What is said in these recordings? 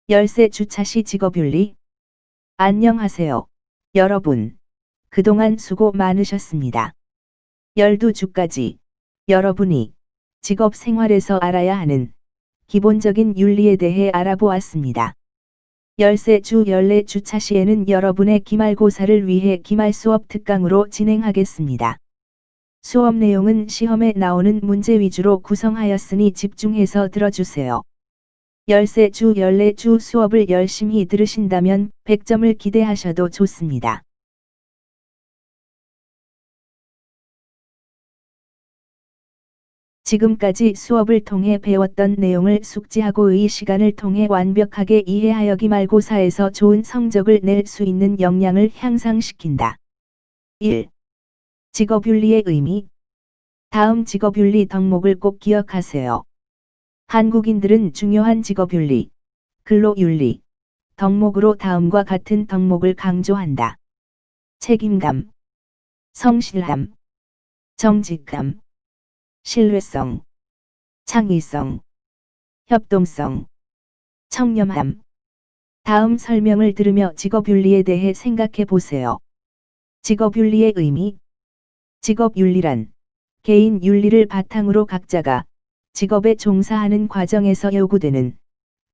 열쇠 주차시 직업윤리. 안녕하세요. 여러분. 그동안 수고 많으셨습니다. 12주까지 여러분이 직업 생활에서 알아야 하는 기본적인 윤리에 대해 알아보았습니다. 열쇠주 연례 주차 시에는 여러분의 기말고사를 위해 기말 수업 특강으로 진행하겠습니다. 수업 내용은 시험에 나오는 문제 위주로 구성하였으니 집중해서 들어주세요. 열쇠주 연례주 수업을 열심히 들으신다면 100점을 기대하셔도 좋습니다. 지금까지 수업을 통해 배웠던 내용을 숙지하고 의 시간을 통해 완벽하게 이해하여 기말고사에서 좋은 성적을 낼 수 있는 역량을 향상시킨다. 1. 직업윤리의 의미. 다음 직업윤리 덕목을 꼭 기억하세요. 한국인들은 중요한 직업윤리, 근로윤리, 덕목으로 다음과 같은 덕목을 강조한다. 책임감, 성실함, 정직감, 신뢰성, 창의성, 협동성, 청렴함. 다음 설명을 들으며 직업윤리에 대해 생각해 보세요. 직업윤리의 의미. 직업윤리란 개인 윤리를 바탕으로 각자가 직업에 종사하는 과정에서 요구되는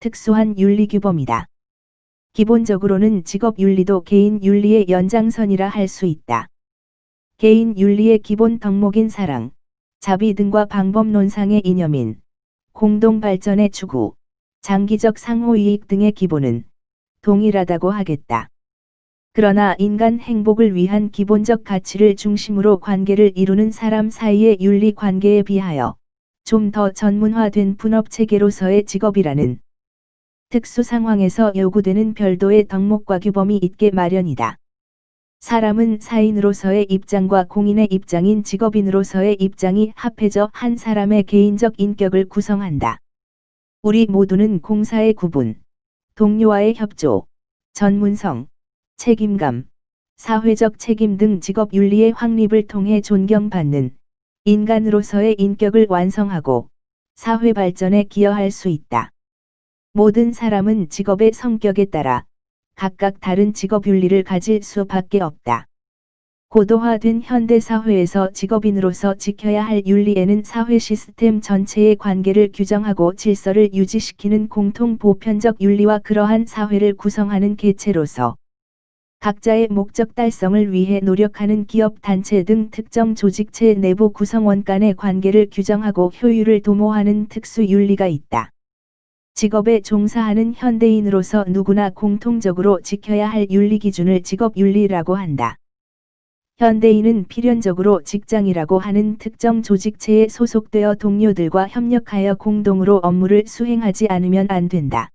특수한 윤리규범이다. 기본적으로는 직업윤리도 개인 윤리의 연장선이라 할 수 있다. 개인 윤리의 기본 덕목인 사랑, 자비 등과 방법론상의 이념인 공동발전의 추구, 장기적 상호이익 등의 기본은 동일하다고 하겠다. 그러나 인간 행복을 위한 기본적 가치를 중심으로 관계를 이루는 사람 사이의 윤리 관계에 비하여 좀 더 전문화된 분업체계로서의 직업이라는 특수 상황에서 요구되는 별도의 덕목과 규범이 있게 마련이다. 사람은 사인으로서의 입장과 공인의 입장인 직업인으로서의 입장이 합해져 한 사람의 개인적 인격을 구성한다. 우리 모두는 공사의 구분, 동료와의 협조, 전문성, 책임감, 사회적 책임 등 직업윤리의 확립을 통해 존경받는 인간으로서의 인격을 완성하고 사회 발전에 기여할 수 있다. 모든 사람은 직업의 성격에 따라 각각 다른 직업윤리를 가질 수밖에 없다. 고도화된 현대사회에서 직업인으로서 지켜야 할 윤리에는 사회 시스템 전체의 관계를 규정하고 질서를 유지시키는 공통 보편적 윤리와 그러한 사회를 구성하는 개체로서 각자의 목적 달성을 위해 노력하는 기업 단체 등 특정 조직체 내부 구성원 간의 관계를 규정하고 효율을 도모하는 특수 윤리가 있다. 직업에 종사하는 현대인으로서 누구나 공통적으로 지켜야 할 윤리 기준을 직업윤리라고 한다. 현대인은 필연적으로 직장이라고 하는 특정 조직체에 소속되어 동료들과 협력하여 공동으로 업무를 수행하지 않으면 안 된다.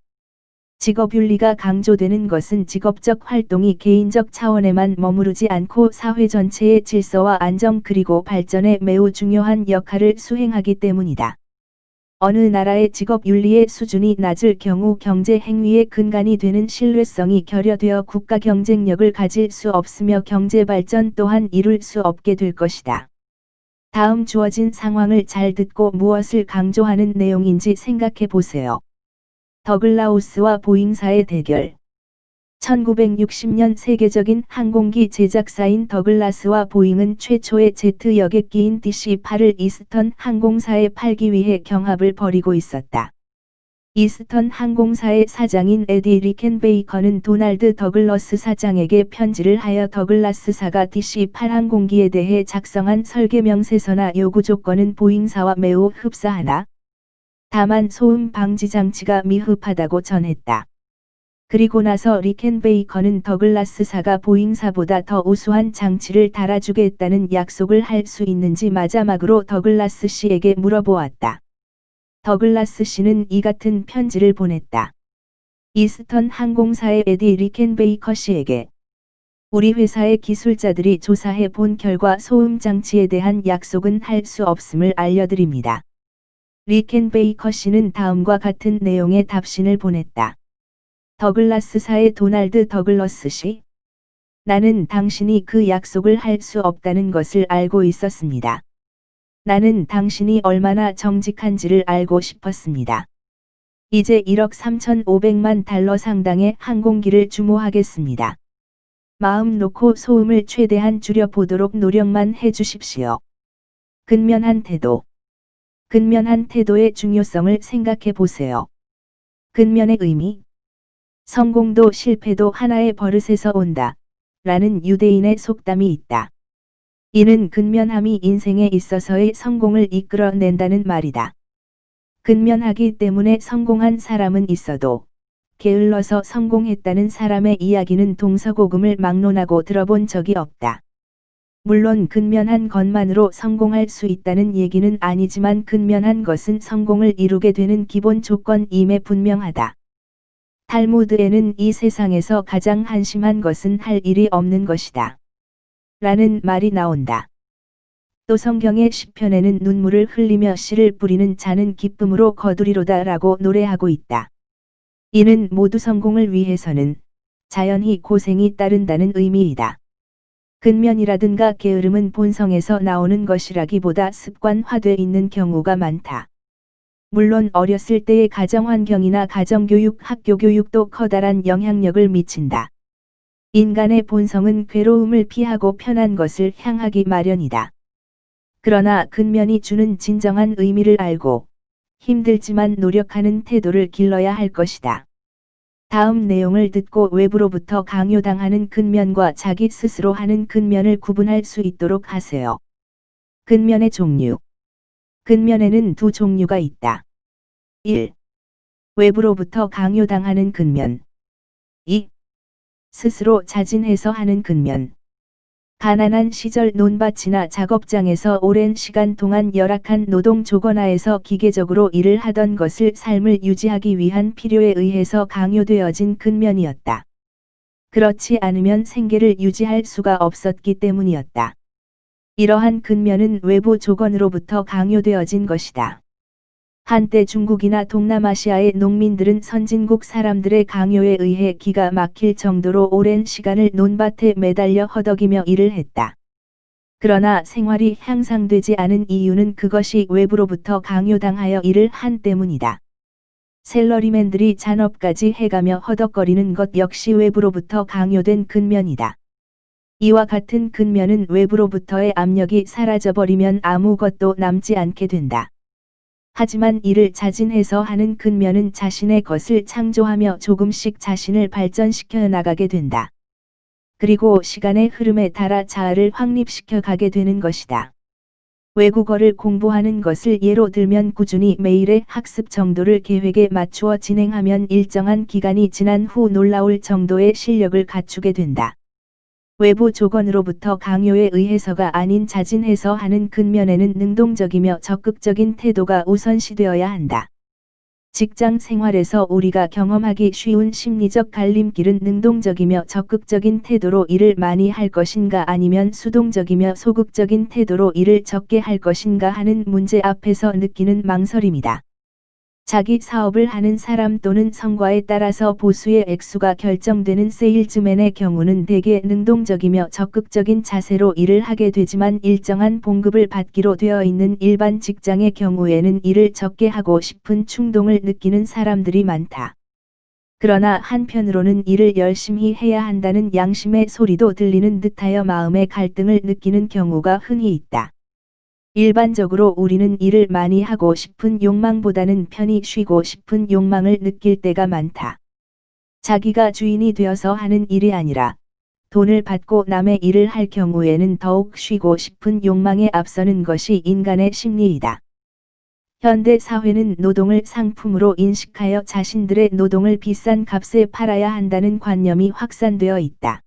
직업윤리가 강조되는 것은 직업적 활동이 개인적 차원에만 머무르지 않고 사회 전체의 질서와 안정 그리고 발전에 매우 중요한 역할을 수행하기 때문이다. 어느 나라의 직업윤리의 수준이 낮을 경우 경제 행위의 근간이 되는 신뢰성이 결여되어 국가 경쟁력을 가질 수 없으며 경제 발전 또한 이룰 수 없게 될 것이다. 다음 주어진 상황을 잘 듣고 무엇을 강조하는 내용인지 생각해 보세요. 더글라우스와 보잉사의 대결. 1960년 세계적인 항공기 제작사인 더글라스와 보잉은 최초의 제트 여객기인 DC-8을 이스턴 항공사에 팔기 위해 경합을 벌이고 있었다. 이스턴 항공사의 사장인 에디 리켄베이커는 도널드 더글러스 사장에게 편지를 하여 더글라스사가 DC-8 항공기에 대해 작성한 설계 명세서나 요구 조건은 보잉사와 매우 흡사하다. 다만 소음 방지 장치가 미흡하다고 전했다. 그리고 나서 리켄베이커는 더글라스사가 보잉사보다 더 우수한 장치를 달아주겠다는 약속을 할 수 있는지 마지막으로 더글라스 씨에게 물어보았다. 더글라스 씨는 이 같은 편지를 보냈다. 이스턴 항공사의 에디 리켄베이커 씨에게 우리 회사의 기술자들이 조사해 본 결과 소음 장치에 대한 약속은 할 수 없음을 알려드립니다. 리켄베이커 씨는 다음과 같은 내용의 답신을 보냈다. 더글라스사의 도널드 더글러스 씨. 나는 당신이 그 약속을 할 수 없다는 것을 알고 있었습니다. 나는 당신이 얼마나 정직한지를 알고 싶었습니다. 이제 1억 3,500만 달러 상당의 항공기를 주모하겠습니다. 마음 놓고 소음을 최대한 줄여보도록 노력만 해주십시오. 근면한 태도. 근면한 태도의 중요성을 생각해 보세요. 근면의 의미. 성공도 실패도 하나의 버릇에서 온다. 라는 유대인의 속담이 있다. 이는 근면함이 인생에 있어서의 성공을 이끌어낸다는 말이다. 근면하기 때문에 성공한 사람은 있어도 게을러서 성공했다는 사람의 이야기는 동서고금을 막론하고 들어본 적이 없다. 물론 근면한 것만으로 성공할 수 있다는 얘기는 아니지만 근면한 것은 성공을 이루게 되는 기본 조건임에 분명하다. 탈무드에는 이 세상에서 가장 한심한 것은 할 일이 없는 것이다. 라는 말이 나온다. 또 성경의 시편에는 눈물을 흘리며 씨를 뿌리는 자는 기쁨으로 거두리로다 라고 노래하고 있다. 이는 모두 성공을 위해서는 자연히 고생이 따른다는 의미이다. 근면이라든가 게으름은 본성에서 나오는 것이라기보다 습관화돼 있는 경우가 많다. 물론 어렸을 때의 가정환경이나 가정교육, 학교교육도 커다란 영향력을 미친다. 인간의 본성은 괴로움을 피하고 편한 것을 향하기 마련이다. 그러나 근면이 주는 진정한 의미를 알고 힘들지만 노력하는 태도를 길러야 할 것이다. 다음 내용을 듣고 외부로부터 강요당하는 근면과 자기 스스로 하는 근면을 구분할 수 있도록 하세요. 근면의 종류. 근면에는 두 종류가 있다. 1. 외부로부터 강요당하는 근면. 2. 스스로 자진해서 하는 근면. 가난한 시절 논밭이나 작업장에서 오랜 시간 동안 열악한 노동 조건 하에서 기계적으로 일을 하던 것을 삶을 유지하기 위한 필요에 의해서 강요되어진 근면이었다. 그렇지 않으면 생계를 유지할 수가 없었기 때문이었다. 이러한 근면은 외부 조건으로부터 강요되어진 것이다. 한때 중국이나 동남아시아의 농민들은 선진국 사람들의 강요에 의해 기가 막힐 정도로 오랜 시간을 논밭에 매달려 허덕이며 일을 했다. 그러나 생활이 향상되지 않은 이유는 그것이 외부로부터 강요당하여 일을 한 때문이다. 샐러리맨들이 잔업까지 해가며 허덕거리는 것 역시 외부로부터 강요된 근면이다. 이와 같은 근면은 외부로부터의 압력이 사라져버리면 아무것도 남지 않게 된다. 하지만 이를 자진해서 하는 근면은 자신의 것을 창조하며 조금씩 자신을 발전시켜 나가게 된다. 그리고 시간의 흐름에 따라 자아를 확립시켜 가게 되는 것이다. 외국어를 공부하는 것을 예로 들면 꾸준히 매일의 학습 정도를 계획에 맞추어 진행하면 일정한 기간이 지난 후 놀라울 정도의 실력을 갖추게 된다. 외부 조건으로부터 강요에 의해서가 아닌 자진해서 하는 근면에는 능동적이며 적극적인 태도가 우선시되어야 한다. 직장 생활에서 우리가 경험하기 쉬운 심리적 갈림길은 능동적이며 적극적인 태도로 일을 많이 할 것인가 아니면 수동적이며 소극적인 태도로 일을 적게 할 것인가 하는 문제 앞에서 느끼는 망설임이다. 자기 사업을 하는 사람 또는 성과에 따라서 보수의 액수가 결정되는 세일즈맨의 경우는 대개 능동적이며 적극적인 자세로 일을 하게 되지만 일정한 봉급을 받기로 되어 있는 일반 직장의 경우에는 일을 적게 하고 싶은 충동을 느끼는 사람들이 많다. 그러나 한편으로는 일을 열심히 해야 한다는 양심의 소리도 들리는 듯하여 마음의 갈등을 느끼는 경우가 흔히 있다. 일반적으로 우리는 일을 많이 하고 싶은 욕망보다는 편히 쉬고 싶은 욕망을 느낄 때가 많다. 자기가 주인이 되어서 하는 일이 아니라 돈을 받고 남의 일을 할 경우에는 더욱 쉬고 싶은 욕망에 앞서는 것이 인간의 심리이다. 현대 사회는 노동을 상품으로 인식하여 자신들의 노동을 비싼 값에 팔아야 한다는 관념이 확산되어 있다.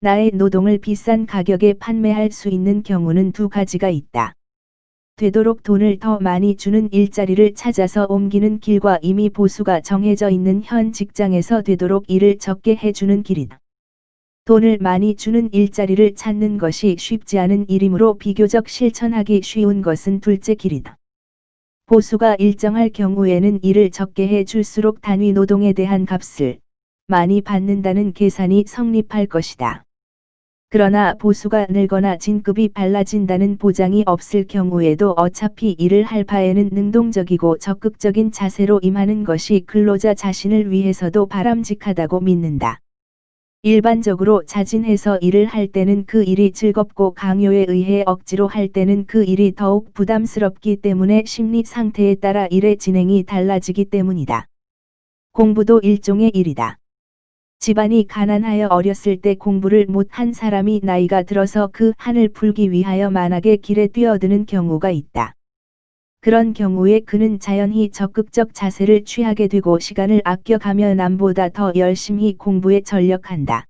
나의 노동을 비싼 가격에 판매할 수 있는 경우는 두 가지가 있다. 되도록 돈을 더 많이 주는 일자리를 찾아서 옮기는 길과 이미 보수가 정해져 있는 현 직장에서 되도록 일을 적게 해주는 길이다. 돈을 많이 주는 일자리를 찾는 것이 쉽지 않은 일이므로 비교적 실천하기 쉬운 것은 둘째 길이다. 보수가 일정할 경우에는 일을 적게 해줄수록 단위 노동에 대한 값을 많이 받는다는 계산이 성립할 것이다. 그러나 보수가 늘거나 진급이 빨라진다는 보장이 없을 경우에도 어차피 일을 할 바에는 능동적이고 적극적인 자세로 임하는 것이 근로자 자신을 위해서도 바람직하다고 믿는다. 일반적으로 자진해서 일을 할 때는 그 일이 즐겁고 강요에 의해 억지로 할 때는 그 일이 더욱 부담스럽기 때문에 심리 상태에 따라 일의 진행이 달라지기 때문이다. 공부도 일종의 일이다. 집안이 가난하여 어렸을 때 공부를 못한 사람이 나이가 들어서 그 한을 풀기 위하여 만학의 길에 뛰어드는 경우가 있다. 그런 경우에 그는 자연히 적극적 자세를 취하게 되고 시간을 아껴가며 남보다 더 열심히 공부에 전력한다.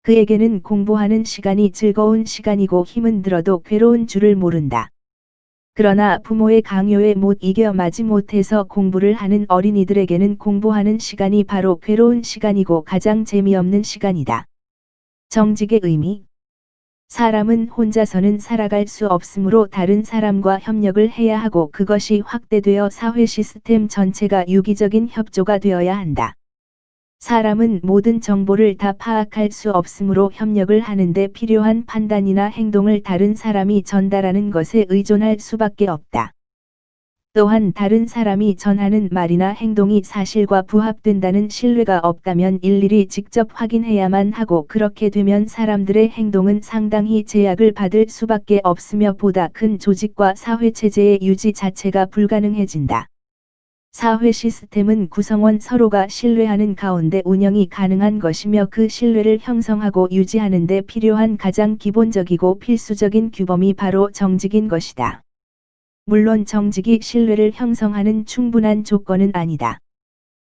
그에게는 공부하는 시간이 즐거운 시간이고 힘은 들어도 괴로운 줄을 모른다. 그러나 부모의 강요에 못 이겨 마지못해서 공부를 하는 어린이들에게는 공부하는 시간이 바로 괴로운 시간이고 가장 재미없는 시간이다. 정직의 의미. 사람은 혼자서는 살아갈 수 없으므로 다른 사람과 협력을 해야 하고 그것이 확대되어 사회 시스템 전체가 유기적인 협조가 되어야 한다. 사람은 모든 정보를 다 파악할 수 없으므로 협력을 하는데 필요한 판단이나 행동을 다른 사람이 전달하는 것에 의존할 수밖에 없다. 또한 다른 사람이 전하는 말이나 행동이 사실과 부합된다는 신뢰가 없다면 일일이 직접 확인해야만 하고 그렇게 되면 사람들의 행동은 상당히 제약을 받을 수밖에 없으며 보다 큰 조직과 사회체제의 유지 자체가 불가능해진다. 사회 시스템은 구성원 서로가 신뢰하는 가운데 운영이 가능한 것이며 그 신뢰를 형성하고 유지하는 데 필요한 가장 기본적이고 필수적인 규범이 바로 정직인 것이다. 물론 정직이 신뢰를 형성하는 충분한 조건은 아니다.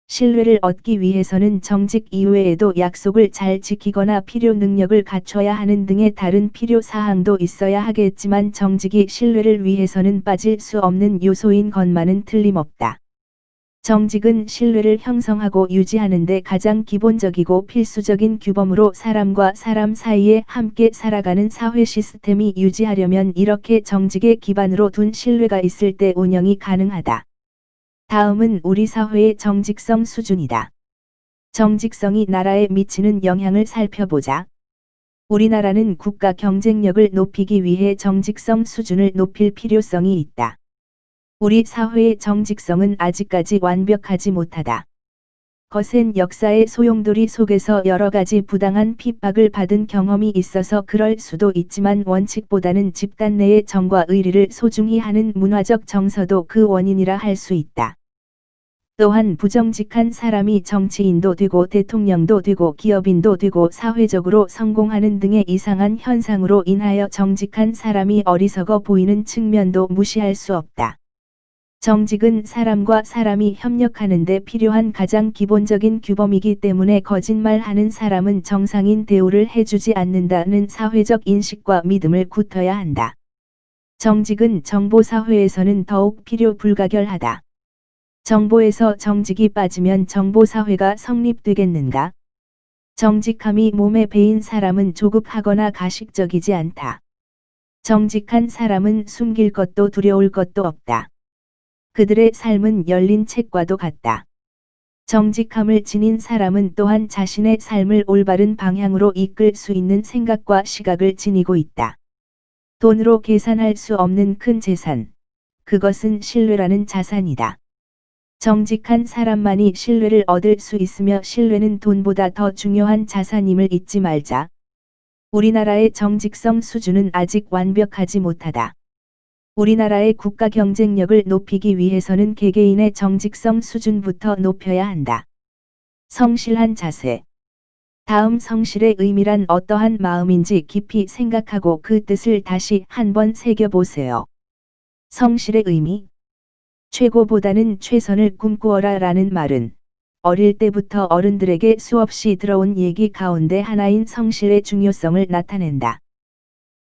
신뢰를 얻기 위해서는 정직 이외에도 약속을 잘 지키거나 필요 능력을 갖춰야 하는 등의 다른 필요 사항도 있어야 하겠지만 정직이 신뢰를 위해서는 빠질 수 없는 요소인 것만은 틀림없다. 정직은 신뢰를 형성하고 유지하는 데 가장 기본적이고 필수적인 규범으로 사람과 사람 사이에 함께 살아가는 사회 시스템이 유지하려면 이렇게 정직의 기반으로 둔 신뢰가 있을 때 운영이 가능하다. 다음은 우리 사회의 정직성 수준이다. 정직성이 나라에 미치는 영향을 살펴보자. 우리나라는 국가 경쟁력을 높이기 위해 정직성 수준을 높일 필요성이 있다. 우리 사회의 정직성은 아직까지 완벽하지 못하다. 거센 역사의 소용돌이 속에서 여러 가지 부당한 핍박을 받은 경험이 있어서 그럴 수도 있지만 원칙보다는 집단 내의 정과 의리를 소중히 하는 문화적 정서도 그 원인이라 할 수 있다. 또한 부정직한 사람이 정치인도 되고 대통령도 되고 기업인도 되고 사회적으로 성공하는 등의 이상한 현상으로 인하여 정직한 사람이 어리석어 보이는 측면도 무시할 수 없다. 정직은 사람과 사람이 협력하는 데 필요한 가장 기본적인 규범이기 때문에 거짓말하는 사람은 정상인 대우를 해주지 않는다는 사회적 인식과 믿음을 굳혀야 한다. 정직은 정보사회에서는 더욱 필요 불가결하다. 정보에서 정직이 빠지면 정보사회가 성립되겠는가? 정직함이 몸에 배인 사람은 조급하거나 가식적이지 않다. 정직한 사람은 숨길 것도 두려울 것도 없다. 그들의 삶은 열린 책과도 같다. 정직함을 지닌 사람은 또한 자신의 삶을 올바른 방향으로 이끌 수 있는 생각과 시각을 지니고 있다. 돈으로 계산할 수 없는 큰 재산. 그것은 신뢰라는 자산이다. 정직한 사람만이 신뢰를 얻을 수 있으며 신뢰는 돈보다 더 중요한 자산임을 잊지 말자. 우리나라의 정직성 수준은 아직 완벽하지 못하다. 우리나라의 국가 경쟁력을 높이기 위해서는 개개인의 정직성 수준부터 높여야 한다. 성실한 자세. 다음 성실의 의미란 어떠한 마음인지 깊이 생각하고 그 뜻을 다시 한번 새겨보세요. 성실의 의미. 최고보다는 최선을 꿈꾸어라 라는 말은 어릴 때부터 어른들에게 수없이 들어온 얘기 가운데 하나인 성실의 중요성을 나타낸다.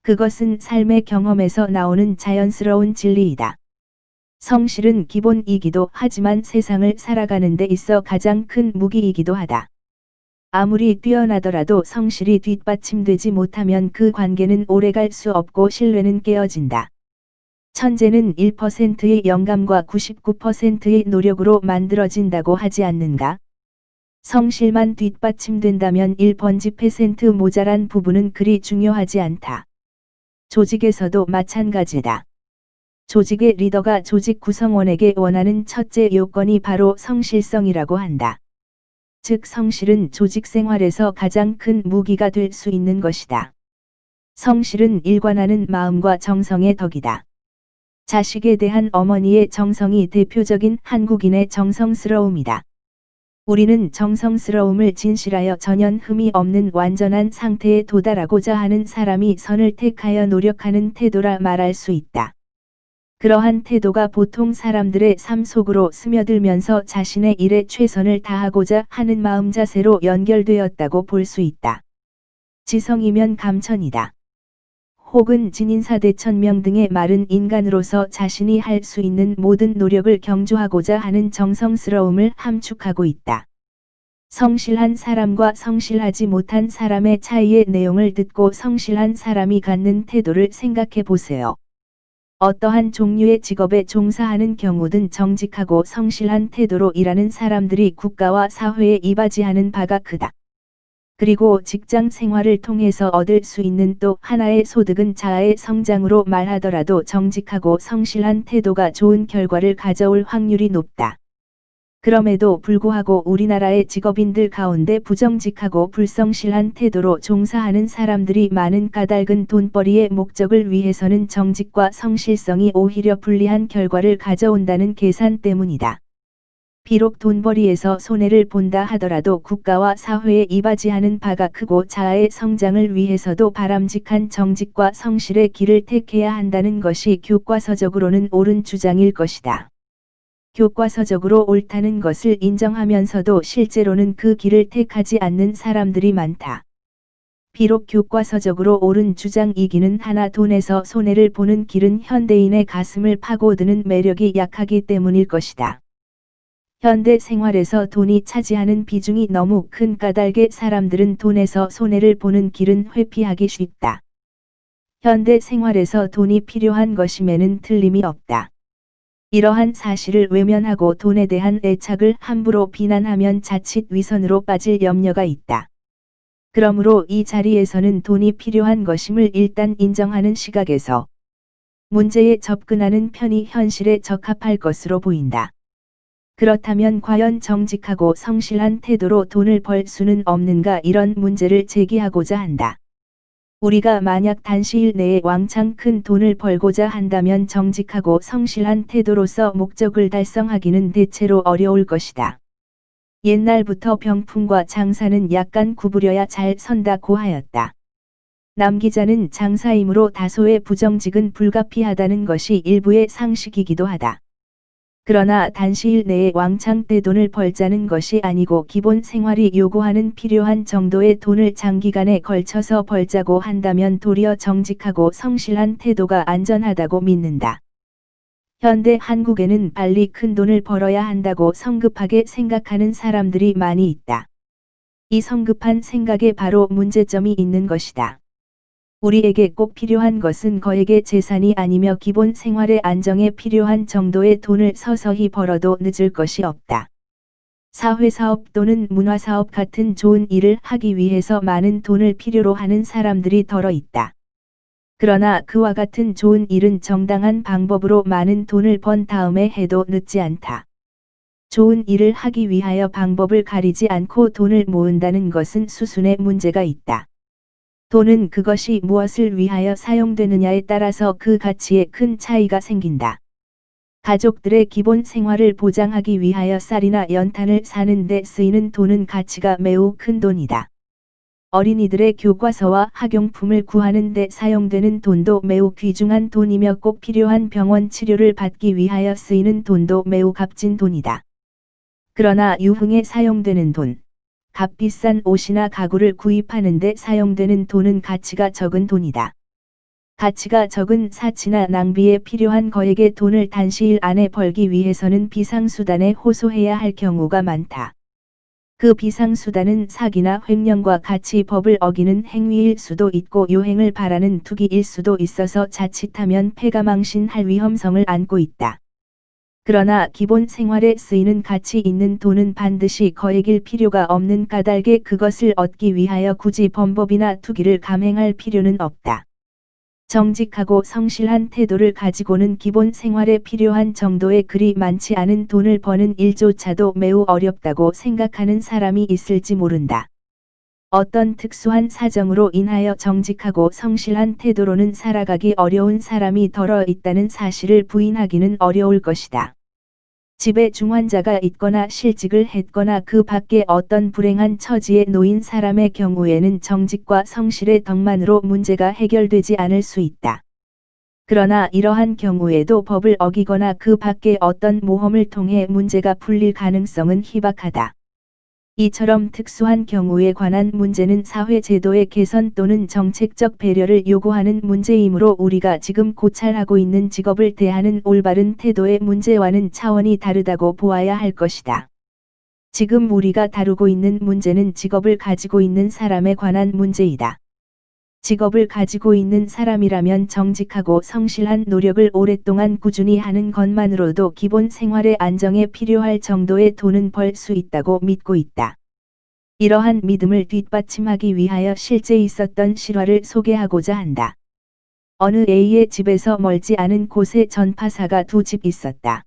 그것은 삶의 경험에서 나오는 자연스러운 진리이다. 성실은 기본이기도 하지만 세상을 살아가는 데 있어 가장 큰 무기이기도 하다. 아무리 뛰어나더라도 성실이 뒷받침되지 못하면 그 관계는 오래갈 수 없고 신뢰는 깨어진다. 천재는 1%의 영감과 99%의 노력으로 만들어진다고 하지 않는가? 성실만 뒷받침된다면 1% 모자란 부분은 그리 중요하지 않다. 조직에서도 마찬가지다. 조직의 리더가 조직 구성원에게 원하는 첫째 요건이 바로 성실성이라고 한다. 즉 성실은 조직 생활에서 가장 큰 무기가 될 수 있는 것이다. 성실은 일관하는 마음과 정성의 덕이다. 자식에 대한 어머니의 정성이 대표적인 한국인의 정성스러움이다. 우리는 정성스러움을 진실하여 전혀 흠이 없는 완전한 상태에 도달하고자 하는 사람이 선을 택하여 노력하는 태도라 말할 수 있다. 그러한 태도가 보통 사람들의 삶 속으로 스며들면서 자신의 일에 최선을 다하고자 하는 마음 자세로 연결되었다고 볼 수 있다. 지성이면 감천이다. 혹은 진인사대천명 등의 말은 인간으로서 자신이 할 수 있는 모든 노력을 경주하고자 하는 정성스러움을 함축하고 있다. 성실한 사람과 성실하지 못한 사람의 차이의 내용을 듣고 성실한 사람이 갖는 태도를 생각해 보세요. 어떠한 종류의 직업에 종사하는 경우든 정직하고 성실한 태도로 일하는 사람들이 국가와 사회에 이바지하는 바가 크다. 그리고 직장 생활을 통해서 얻을 수 있는 또 하나의 소득은 자아의 성장으로 말하더라도 정직하고 성실한 태도가 좋은 결과를 가져올 확률이 높다. 그럼에도 불구하고 우리나라의 직업인들 가운데 부정직하고 불성실한 태도로 종사하는 사람들이 많은 까닭은 돈벌이의 목적을 위해서는 정직과 성실성이 오히려 불리한 결과를 가져온다는 계산 때문이다. 비록 돈벌이에서 손해를 본다 하더라도 국가와 사회에 이바지하는 바가 크고 자아의 성장을 위해서도 바람직한 정직과 성실의 길을 택해야 한다는 것이 교과서적으로는 옳은 주장일 것이다. 교과서적으로 옳다는 것을 인정하면서도 실제로는 그 길을 택하지 않는 사람들이 많다. 비록 교과서적으로 옳은 주장이기는 하나 돈에서 손해를 보는 길은 현대인의 가슴을 파고드는 매력이 약하기 때문일 것이다. 현대 생활에서 돈이 차지하는 비중이 너무 큰 까닭에 사람들은 돈에서 손해를 보는 길은 회피하기 쉽다. 현대 생활에서 돈이 필요한 것임에는 틀림이 없다. 이러한 사실을 외면하고 돈에 대한 애착을 함부로 비난하면 자칫 위선으로 빠질 염려가 있다. 그러므로 이 자리에서는 돈이 필요한 것임을 일단 인정하는 시각에서 문제에 접근하는 편이 현실에 적합할 것으로 보인다. 그렇다면 과연 정직하고 성실한 태도로 돈을 벌 수는 없는가 이런 문제를 제기하고자 한다. 우리가 만약 단시일 내에 왕창 큰 돈을 벌고자 한다면 정직하고 성실한 태도로서 목적을 달성하기는 대체로 어려울 것이다. 옛날부터 병풍과 장사는 약간 구부려야 잘 선다고 하였다. 남 기자는 장사이므로 다소의 부정직은 불가피하다는 것이 일부의 상식이기도 하다. 그러나 단시일 내에 왕창 떼돈을 벌자는 것이 아니고 기본 생활이 요구하는 필요한 정도의 돈을 장기간에 걸쳐서 벌자고 한다면 도리어 정직하고 성실한 태도가 안전하다고 믿는다. 현대 한국에는 빨리 큰 돈을 벌어야 한다고 성급하게 생각하는 사람들이 많이 있다. 이 성급한 생각에 바로 문제점이 있는 것이다. 우리에게 꼭 필요한 것은 거액의 재산이 아니며 기본 생활의 안정에 필요한 정도의 돈을 서서히 벌어도 늦을 것이 없다. 사회사업 또는 문화사업 같은 좋은 일을 하기 위해서 많은 돈을 필요로 하는 사람들이 더러 있다. 그러나 그와 같은 좋은 일은 정당한 방법으로 많은 돈을 번 다음에 해도 늦지 않다. 좋은 일을 하기 위하여 방법을 가리지 않고 돈을 모은다는 것은 수순에 문제가 있다. 돈은 그것이 무엇을 위하여 사용되느냐에 따라서 그 가치에 큰 차이가 생긴다. 가족들의 기본 생활을 보장하기 위하여 쌀이나 연탄을 사는 데 쓰이는 돈은 가치가 매우 큰 돈이다. 어린이들의 교과서와 학용품을 구하는 데 사용되는 돈도 매우 귀중한 돈이며 꼭 필요한 병원 치료를 받기 위하여 쓰이는 돈도 매우 값진 돈이다. 그러나 유흥에 사용되는 돈, 값비싼 옷이나 가구를 구입하는 데 사용되는 돈은 가치가 적은 돈이다. 가치가 적은 사치나 낭비에 필요한 거액의 돈을 단시일 안에 벌기 위해서는 비상수단에 호소해야 할 경우가 많다. 그 비상수단은 사기나 횡령과 같이 법을 어기는 행위일 수도 있고 요행을 바라는 투기일 수도 있어서 자칫하면 패가망신할 위험성을 안고 있다. 그러나 기본 생활에 쓰이는 가치 있는 돈은 반드시 거액일 필요가 없는 까닭에 그것을 얻기 위하여 굳이 범법이나 투기를 감행할 필요는 없다. 정직하고 성실한 태도를 가지고는 기본 생활에 필요한 정도의 그리 많지 않은 돈을 버는 일조차도 매우 어렵다고 생각하는 사람이 있을지 모른다. 어떤 특수한 사정으로 인하여 정직하고 성실한 태도로는 살아가기 어려운 사람이 덜어 있다는 사실을 부인하기는 어려울 것이다. 집에 중환자가 있거나 실직을 했거나 그 밖에 어떤 불행한 처지에 놓인 사람의 경우에는 정직과 성실의 덕만으로 문제가 해결되지 않을 수 있다. 그러나 이러한 경우에도 법을 어기거나 그 밖에 어떤 모험을 통해 문제가 풀릴 가능성은 희박하다. 이처럼 특수한 경우에 관한 문제는 사회 제도의 개선 또는 정책적 배려를 요구하는 문제이므로 우리가 지금 고찰하고 있는 직업을 대하는 올바른 태도의 문제와는 차원이 다르다고 보아야 할 것이다. 지금 우리가 다루고 있는 문제는 직업을 가지고 있는 사람에 관한 문제이다. 직업을 가지고 있는 사람이라면 정직하고 성실한 노력을 오랫동안 꾸준히 하는 것만으로도 기본 생활의 안정에 필요할 정도의 돈은 벌 수 있다고 믿고 있다. 이러한 믿음을 뒷받침하기 위하여 실제 있었던 실화를 소개하고자 한다. 어느 A의 집에서 멀지 않은 곳에 전파사가 두 집 있었다.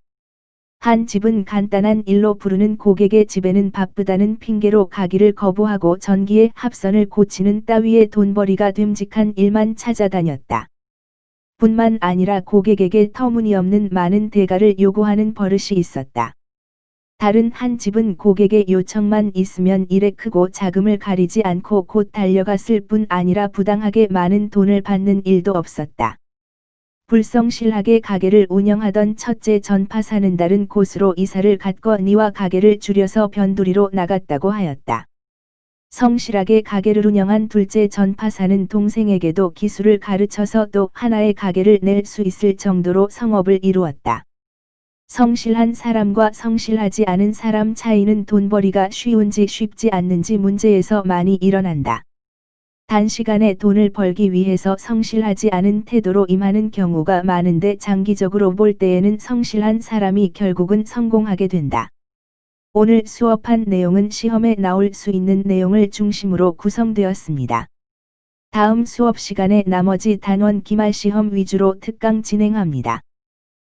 한 집은 간단한 일로 부르는 고객의 집에는 바쁘다는 핑계로 가기를 거부하고 전기의 합선을 고치는 따위의 돈벌이가 됨직한 일만 찾아다녔다. 뿐만 아니라 고객에게 터무니없는 많은 대가를 요구하는 버릇이 있었다. 다른 한 집은 고객의 요청만 있으면 일에 크고 작음을 가리지 않고 곧 달려갔을 뿐 아니라 부당하게 많은 돈을 받는 일도 없었다. 불성실하게 가게를 운영하던 첫째 전파사는 다른 곳으로 이사를 갔거니와 가게를 줄여서 변두리로 나갔다고 하였다. 성실하게 가게를 운영한 둘째 전파사는 동생에게도 기술을 가르쳐서 또 하나의 가게를 낼 수 있을 정도로 성업을 이루었다. 성실한 사람과 성실하지 않은 사람 차이는 돈벌이가 쉬운지 쉽지 않는지 문제에서 많이 일어난다. 단시간에 돈을 벌기 위해서 성실하지 않은 태도로 임하는 경우가 많은데 장기적으로 볼 때에는 성실한 사람이 결국은 성공하게 된다. 오늘 수업한 내용은 시험에 나올 수 있는 내용을 중심으로 구성되었습니다. 다음 수업 시간에 나머지 단원 기말 시험 위주로 특강 진행합니다.